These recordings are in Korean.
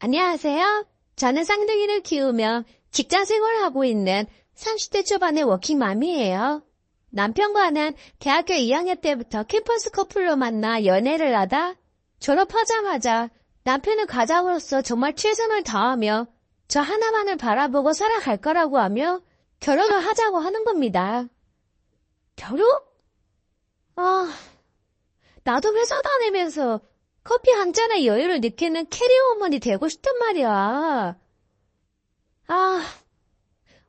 안녕하세요. 저는 쌍둥이를 키우며 직장 생활을 하고 있는 30대 초반의 워킹맘이에요. 남편과는 대학교 2학년 때부터 캠퍼스 커플로 만나 연애를 하다 졸업하자마자 남편은 가장으로서 정말 최선을 다하며 저 하나만을 바라보고 살아갈 거라고 하며 결혼을 하자고 하는 겁니다. 결혼? 나도 회사 다니면서 커피 한 잔의 여유를 느끼는 캐리어우먼이 되고 싶단 말이야.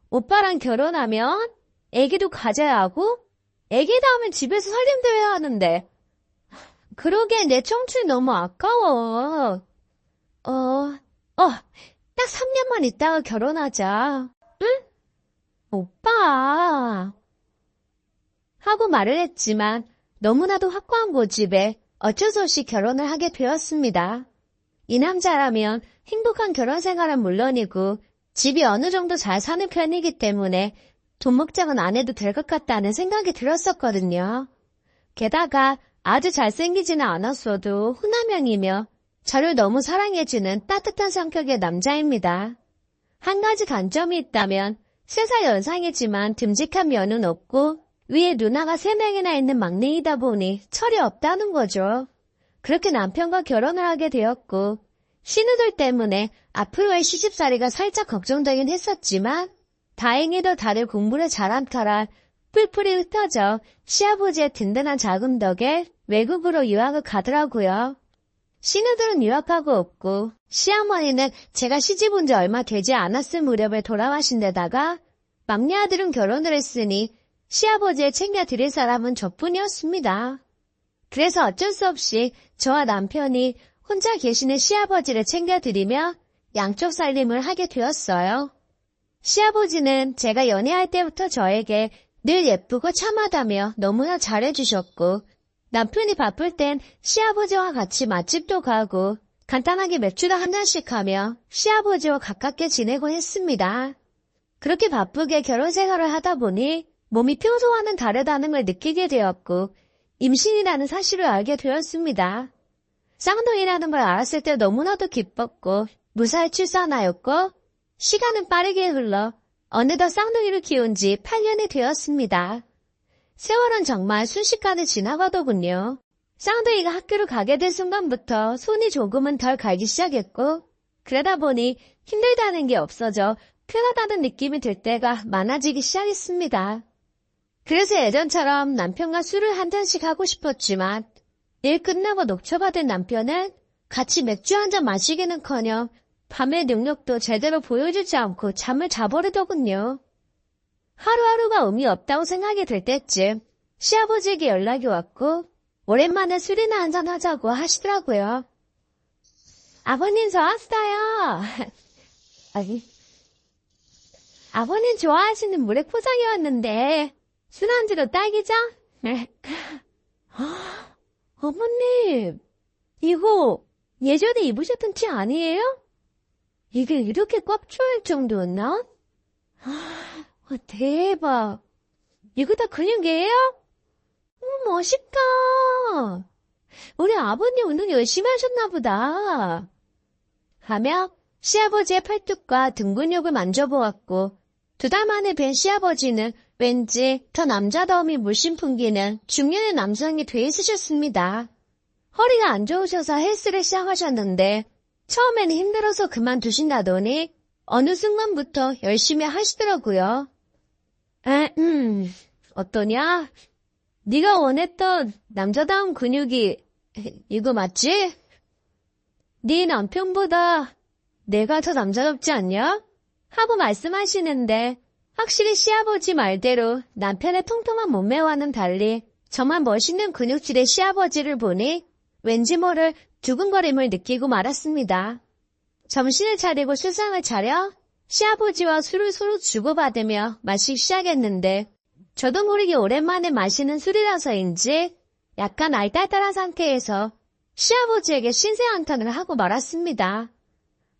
오빠랑 결혼하면 애기도 가져야 하고 애기 낳으면 집에서 살림도 해야 하는데 그러기엔 내 청춘이 너무 아까워. 딱 3년만 있다가 결혼하자. 응? 오빠. 하고 말을 했지만 너무나도 확고한 고집에 어쩔 수 없이 결혼을 하게 되었습니다. 이 남자라면 행복한 결혼 생활은 물론이고 집이 어느 정도 잘 사는 편이기 때문에 돈 걱정은 안 해도 될 것 같다는 생각이 들었었거든요. 게다가 아주 잘생기지는 않았어도 훈남형이며 저를 너무 사랑해주는 따뜻한 성격의 남자입니다. 한 가지 단점이 있다면 3살 연상이지만 듬직한 면은 없고 위에 누나가 3명이나 있는 막내이다 보니 철이 없다는 거죠. 그렇게 남편과 결혼을 하게 되었고 신우들 때문에 앞으로의 시집살이가 살짝 걱정되긴 했었지만 다행히도 다들 공부를 잘한 터라 뿔뿔이 흩어져 시아버지의 든든한 자금 덕에 외국으로 유학을 가더라고요. 신우들은 유학하고 없고 시어머니는 제가 시집 온 지 얼마 되지 않았을 무렵에 돌아가신 데다가 막내 아들은 결혼을 했으니 시아버지에 챙겨드릴 사람은 저뿐이었습니다. 그래서 어쩔 수 없이 저와 남편이 혼자 계시는 시아버지를 챙겨드리며 양쪽 살림을 하게 되었어요. 시아버지는 제가 연애할 때부터 저에게 늘 예쁘고 참하다며 너무나 잘해주셨고 남편이 바쁠 땐 시아버지와 같이 맛집도 가고 간단하게 맥주도 한 잔씩 하며 시아버지와 가깝게 지내곤 했습니다. 그렇게 바쁘게 결혼 생활을 하다 보니 몸이 평소와는 다르다는 걸 느끼게 되었고 임신이라는 사실을 알게 되었습니다. 쌍둥이라는 걸 알았을 때 너무나도 기뻤고 무사히 출산하였고 시간은 빠르게 흘러 어느덧 쌍둥이를 키운 지 8년이 되었습니다. 세월은 정말 순식간에 지나가더군요. 쌍둥이가 학교를 가게 된 순간부터 손이 조금은 덜 가기 시작했고 그러다 보니 힘들다는 게 없어져 편하다는 느낌이 들 때가 많아지기 시작했습니다. 그래서 예전처럼 남편과 술을 한 잔씩 하고 싶었지만 일 끝나고 녹초받은 남편은 같이 맥주 한 잔 마시기는커녕 밤의 능력도 제대로 보여주지 않고 잠을 자버리더군요. 하루하루가 의미 없다고 생각이 들 때쯤 시아버지에게 연락이 왔고 오랜만에 술이나 한잔 하자고 하시더라고요. 아버님 저 왔어요. 아버님 좋아하시는 물회 포장해 왔는데 술안주로 딱이죠? 어머님 이거 예전에 입으셨던 티 아니에요? 이게 이렇게 꽉 조일 정도였나? 대박. 이거 다 근육이에요? 멋있다. 우리 아버님 운동 열심히 하셨나 보다. 하며 시아버지의 팔뚝과 등 근육을 만져보았고 2달 만에 뵌 시아버지는 왠지 더 남자다움이 물씬 풍기는 중년의 남성이 돼 있으셨습니다. 허리가 안 좋으셔서 헬스를 시작하셨는데 처음에는 힘들어서 그만두신다더니 어느 순간부터 열심히 하시더라고요. 어떠냐? 네가 원했던 남자다운 근육이 이거 맞지? 네 남편보다 내가 더 남자답지 않냐? 하고 말씀하시는데 확실히 시아버지 말대로 남편의 통통한 몸매와는 달리 정말 멋있는 근육질의 시아버지를 보니 왠지 모를 두근거림을 느끼고 말았습니다. 점심을 차리고 술상을 차려 시아버지와 술을 서로 주고받으며 마시기 시작했는데 저도 모르게 오랜만에 마시는 술이라서인지 약간 알딸딸한 상태에서 시아버지에게 신세한탄을 하고 말았습니다.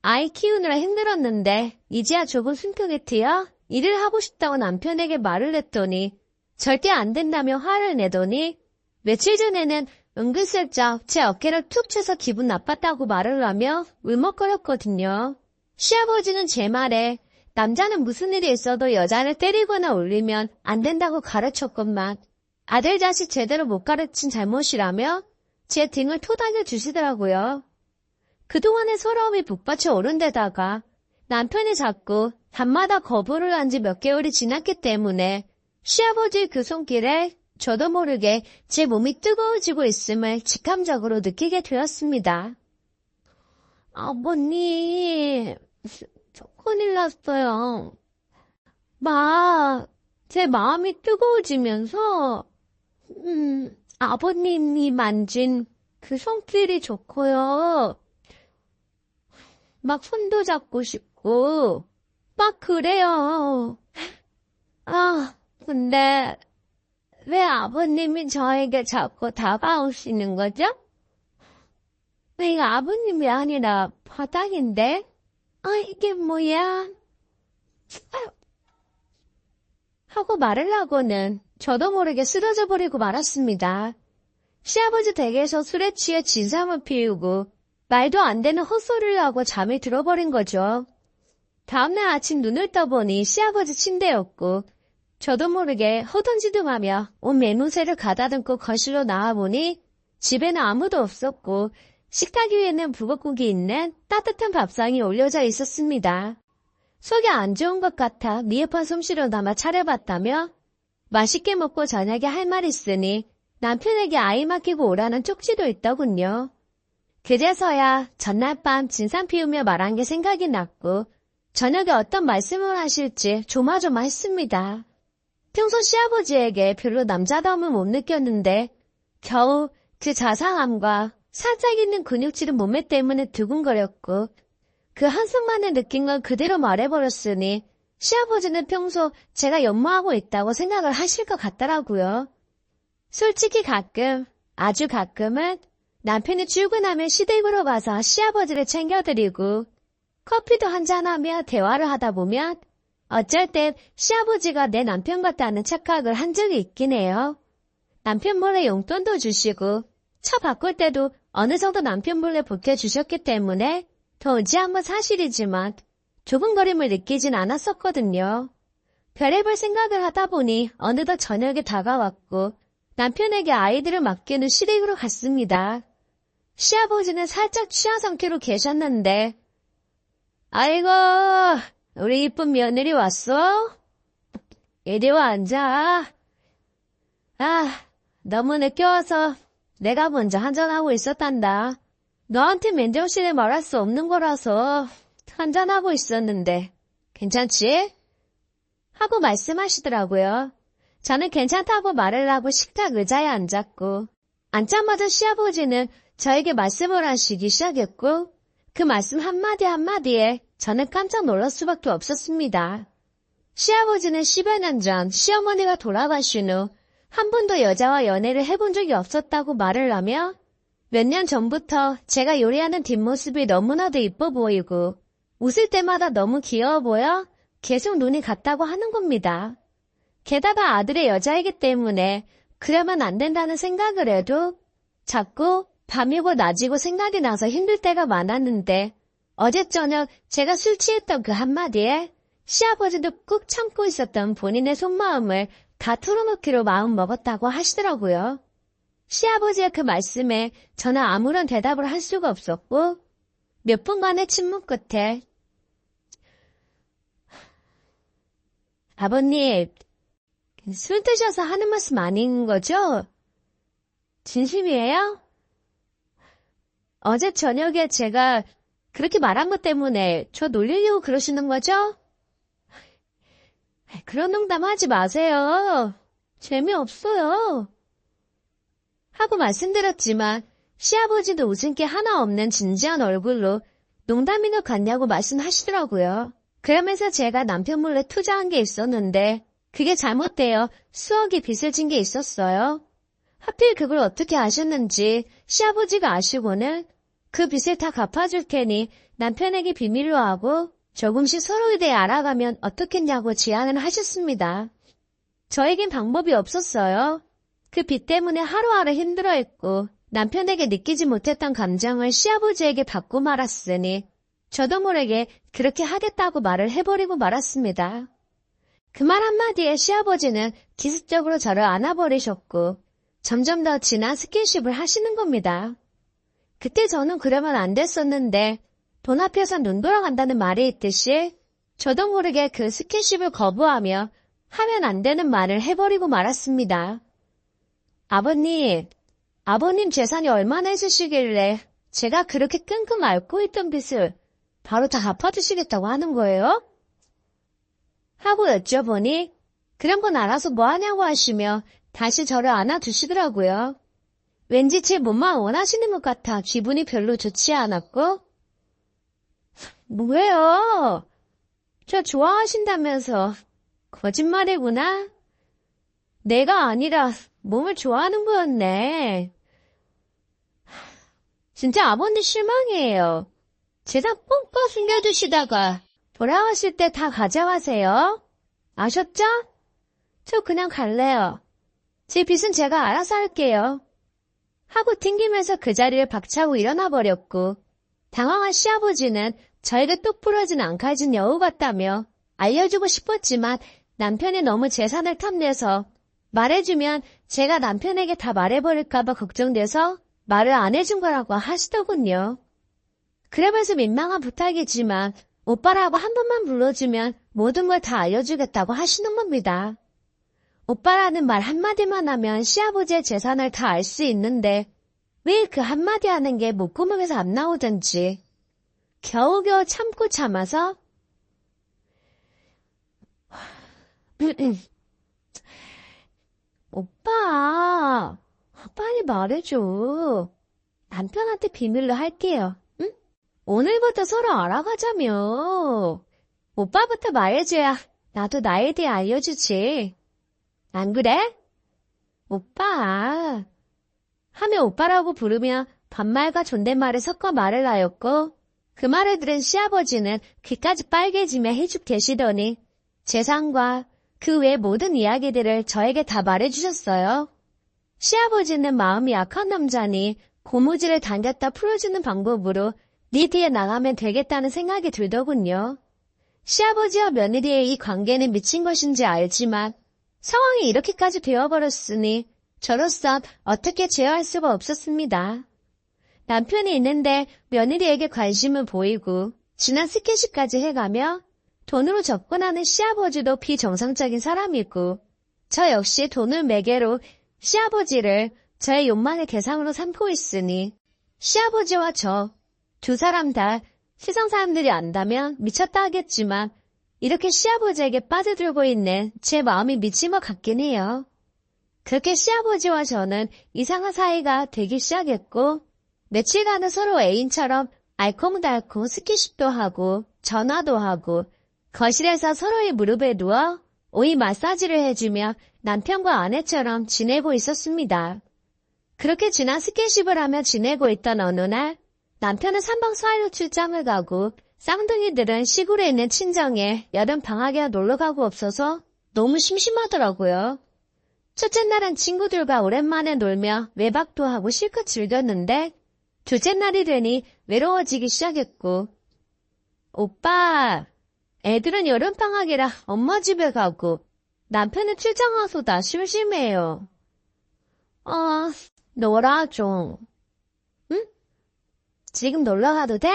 아이 키우느라 힘들었는데 이제야 조금 숨통이 트여 일을 하고 싶다고 남편에게 말을 했더니 절대 안 된다며 화를 내더니 며칠 전에는 은근슬쩍 제 어깨를 툭 쳐서 기분 나빴다고 말을 하며 울먹거렸거든요. 시아버지는 제 말에 남자는 무슨 일이 있어도 여자를 때리거나 울리면 안 된다고 가르쳤건만 아들 자식 제대로 못 가르친 잘못이라며 제 등을 토닥여 주시더라고요. 그동안의 서러움이 북받쳐 오른 데다가 남편이 자꾸 밤마다 거부를 한 지 몇 개월이 지났기 때문에 시아버지의 그 손길에 저도 모르게 제 몸이 뜨거워지고 있음을 직감적으로 느끼게 되었습니다. 아버님, 저 큰일 났어요. 제 마음이 뜨거워지면서 아버님이 만진 그 손길이 좋고요. 막 손도 잡고 싶고 막 그래요. 근데 왜 아버님이 저에게 자꾸 다가오시는 거죠? 이거 아버님이 아니라 바닥인데? 이게 뭐야? 하고 말을 하고는 저도 모르게 쓰러져 버리고 말았습니다. 시아버지 댁에서 술에 취해 진상을 피우고 말도 안 되는 헛소리를 하고 잠이 들어버린 거죠. 다음날 아침 눈을 떠보니 시아버지 침대였고 저도 모르게 허둥지둥하며 온 매무새를 가다듬고 거실로 나와보니 집에는 아무도 없었고 식탁 위에는 북엇국이 있는 따뜻한 밥상이 올려져 있었습니다. 속이 안 좋은 것 같아 미흡한 솜씨로 남아 차려봤다며 맛있게 먹고 저녁에 할 말 있으니 남편에게 아이 맡기고 오라는 쪽지도 있더군요. 그제서야 전날 밤 진상 피우며 말한 게 생각이 났고 저녁에 어떤 말씀을 하실지 조마조마했습니다. 평소 시아버지에게 별로 남자다움을 못 느꼈는데 겨우 그 자상함과 살짝 있는 근육질은 몸매 때문에 두근거렸고 그 한순간에 느낀 걸 그대로 말해버렸으니 시아버지는 평소 제가 연모하고 있다고 생각을 하실 것 같더라고요. 솔직히 가끔, 아주 가끔은 남편이 출근하면 시댁으로 가서 시아버지를 챙겨드리고 커피도 한잔하며 대화를 하다 보면 어쩔 땐 시아버지가 내 남편 같다는 착각을 한 적이 있긴 해요. 남편 몰래 용돈도 주시고 차 바꿀 때도 어느 정도 남편 몰래 보태주셨기 때문에 더 의지한 건 사실이지만 조근거림을 느끼진 않았었거든요. 별의별 생각을 하다 보니 어느덧 저녁이 다가왔고 남편에게 아이들을 맡기는 시댁으로 갔습니다. 시아버지는 살짝 취한 상태로 계셨는데 아이고 우리 이쁜 며느리 왔어? 이리 와 앉아. 너무 늦게 와서 내가 먼저 한잔하고 있었단다. 너한테 맨정신에 말할 수 없는 거라서 한잔하고 있었는데 괜찮지? 하고 말씀하시더라고요. 저는 괜찮다고 말을 하고 식탁 의자에 앉았고 앉자마자 시아버지는 저에게 말씀을 하시기 시작했고 그 말씀 한마디 한마디에 저는 깜짝 놀랄 수밖에 없었습니다. 시아버지는 10여 년 전 시어머니가 돌아가신 후 한 번도 여자와 연애를 해본 적이 없었다고 말을 하며 몇 년 전부터 제가 요리하는 뒷모습이 너무나도 이뻐 보이고 웃을 때마다 너무 귀여워 보여 계속 눈이 갔다고 하는 겁니다. 게다가 아들의 여자이기 때문에 그러면 안 된다는 생각을 해도 자꾸 밤이고 낮이고 생각이 나서 힘들 때가 많았는데 어제 저녁 제가 술 취했던 그 한마디에 시아버지도 꾹 참고 있었던 본인의 속마음을 다 털어놓기로 마음 먹었다고 하시더라고요. 시아버지의 그 말씀에 저는 아무런 대답을 할 수가 없었고 몇 분간의 침묵 끝에 아버님, 술 드셔서 하는 말씀 아닌 거죠? 진심이에요? 어제 저녁에 제가 그렇게 말한 것 때문에 저 놀리려고 그러시는 거죠? 그런 농담 하지 마세요. 재미없어요. 하고 말씀드렸지만 시아버지도 웃음기 하나 없는 진지한 얼굴로 농담인 것 같냐고 말씀하시더라고요. 그러면서 제가 남편 몰래 투자한 게 있었는데 그게 잘못되어 수억이 빚을 진 게 있었어요. 하필 그걸 어떻게 아셨는지 시아버지가 아시고는 그 빚을 다 갚아줄 테니 남편에게 비밀로 하고 조금씩 서로에 대해 알아가면 어떻겠냐고 제안을 하셨습니다. 저에겐 방법이 없었어요. 그 빚 때문에 하루하루 힘들어했고 남편에게 느끼지 못했던 감정을 시아버지에게 받고 말았으니 저도 모르게 그렇게 하겠다고 말을 해버리고 말았습니다. 그 말 한마디에 시아버지는 기습적으로 저를 안아버리셨고 점점 더 진한 스킨십을 하시는 겁니다. 그때 저는 그러면 안 됐었는데 돈 앞에서 눈 돌아간다는 말이 있듯이 저도 모르게 그 스킨십을 거부하며 하면 안 되는 말을 해버리고 말았습니다. 아버님 재산이 얼마나 있으시길래 제가 그렇게 끙끙 앓고 있던 빚을 바로 다 갚아주시겠다고 하는 거예요? 하고 여쭤보니 그런 건 알아서 뭐 하냐고 하시며 다시 저를 안아주시더라고요. 왠지 제 몸만 원하시는 것 같아 기분이 별로 좋지 않았고 뭐예요? 저 좋아하신다면서 거짓말이구나. 내가 아니라 몸을 좋아하는 거였네. 진짜 아버님 실망이에요. 재산 뻥뻥 숨겨두시다가 돌아왔을 때 다 가져가세요. 아셨죠? 저 그냥 갈래요. 제 빚은 제가 알아서 할게요. 하고 튕기면서 그 자리를 박차고 일어나 버렸고 당황한 시아버지는 저에게 똑 부러진 앙칼진 여우 같다며 알려주고 싶었지만 남편이 너무 재산을 탐내서 말해주면 제가 남편에게 다 말해버릴까봐 걱정돼서 말을 안 해준 거라고 하시더군요. 그러면서 민망한 부탁이지만 오빠라고 한 번만 불러주면 모든 걸 다 알려주겠다고 하시는 겁니다. 오빠라는 말 한마디만 하면 시아버지의 재산을 다 알 수 있는데 왜 그 한마디 하는 게 목구멍에서 안 나오던지 겨우겨우 참고 참아서 오빠 빨리 말해줘. 남편한테 비밀로 할게요. 응? 오늘부터 서로 알아가자며. 오빠부터 말해줘야 나도 나에 대해 알려주지. 안 그래? 오빠. 하며 오빠라고 부르며 반말과 존댓말을 섞어 말을 하였고 그 말을 들은 시아버지는 귀까지 빨개지며 해죽 계시더니 재산과 그 외 모든 이야기들을 저에게 다 말해주셨어요. 시아버지는 마음이 약한 남자니 고무줄을 당겼다 풀어주는 방법으로 네 뒤에 나가면 되겠다는 생각이 들더군요. 시아버지와 며느리의 이 관계는 미친 것인지 알지만 상황이 이렇게까지 되어버렸으니 저로서 어떻게 제어할 수가 없었습니다. 남편이 있는데 며느리에게 관심을 보이고 진한 스킨십까지 해가며 돈으로 접근하는 시아버지도 비정상적인 사람이고 저 역시 돈을 매개로 시아버지를 저의 욕망의 대상으로 삼고 있으니 시아버지와 저 두 사람 다 세상 사람들이 안다면 미쳤다 하겠지만 이렇게 시아버지에게 빠져들고 있는 제 마음이 미친 것 같긴 해요. 그렇게 시아버지와 저는 이상한 사이가 되기 시작했고 며칠간은 서로 애인처럼 알콩달콩 스킨십도 하고 전화도 하고 거실에서 서로의 무릎에 누워 오이 마사지를 해주며 남편과 아내처럼 지내고 있었습니다. 그렇게 진한 스킨십을 하며 지내고 있던 어느 날 남편은 3박 4일로 출장을 가고 쌍둥이들은 시골에 있는 친정에 여름방학에 놀러가고 없어서 너무 심심하더라고요. 첫째 날은 친구들과 오랜만에 놀며 외박도 하고 실컷 즐겼는데 둘째 날이 되니 외로워지기 시작했고 오빠, 애들은 여름방학이라 엄마 집에 가고 남편은 출장 와서 나 심심해요. 놀아 좀. 응? 지금 놀러 가도 돼?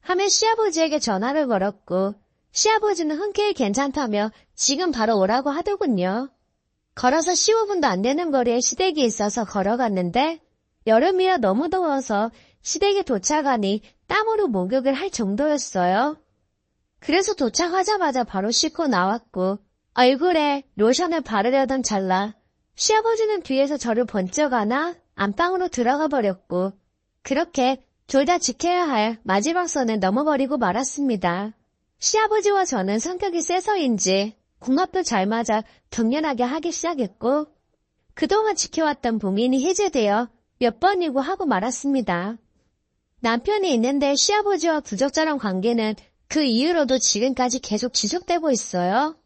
하며 시아버지에게 전화를 걸었고 시아버지는 흔쾌히 괜찮다며 지금 바로 오라고 하더군요. 걸어서 15분도 안 되는 거리에 시댁이 있어서 걸어갔는데 여름이라 너무 더워서 시댁에 도착하니 땀으로 목욕을 할 정도였어요. 그래서 도착하자마자 바로 씻고 나왔고 얼굴에 로션을 바르려던 찰나 시아버지는 뒤에서 저를 번쩍 안아 안방으로 들어가 버렸고 그렇게 둘 다 지켜야 할 마지막 선을 넘어버리고 말았습니다. 시아버지와 저는 성격이 세서인지 궁합도 잘 맞아 격렬하게 하기 시작했고 그동안 지켜왔던 봉인이 해제되어 몇 번이고 하고 말았습니다. 남편이 있는데 시아버지와 부적절한 관계는 그 이후로도 지금까지 계속 지속되고 있어요.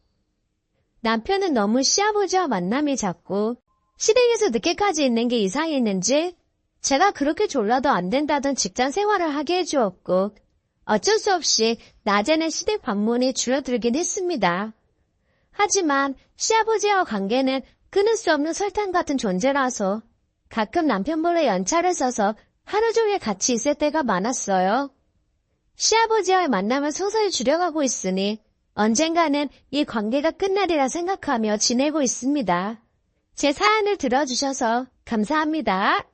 남편은 너무 시아버지와 만남이 잦고 시댁에서 늦게까지 있는 게 이상했는지 제가 그렇게 졸라도 안 된다던 직장 생활을 하게 해주었고 어쩔 수 없이 낮에는 시댁 방문이 줄어들긴 했습니다. 하지만 시아버지와 관계는 끊을 수 없는 설탕 같은 존재라서 가끔 남편 몰래 연차를 써서 하루 종일 같이 있을 때가 많았어요. 시아버지와의 만남을 서서히 줄여가고 있으니 언젠가는 이 관계가 끝나리라 생각하며 지내고 있습니다. 제 사연을 들어주셔서 감사합니다.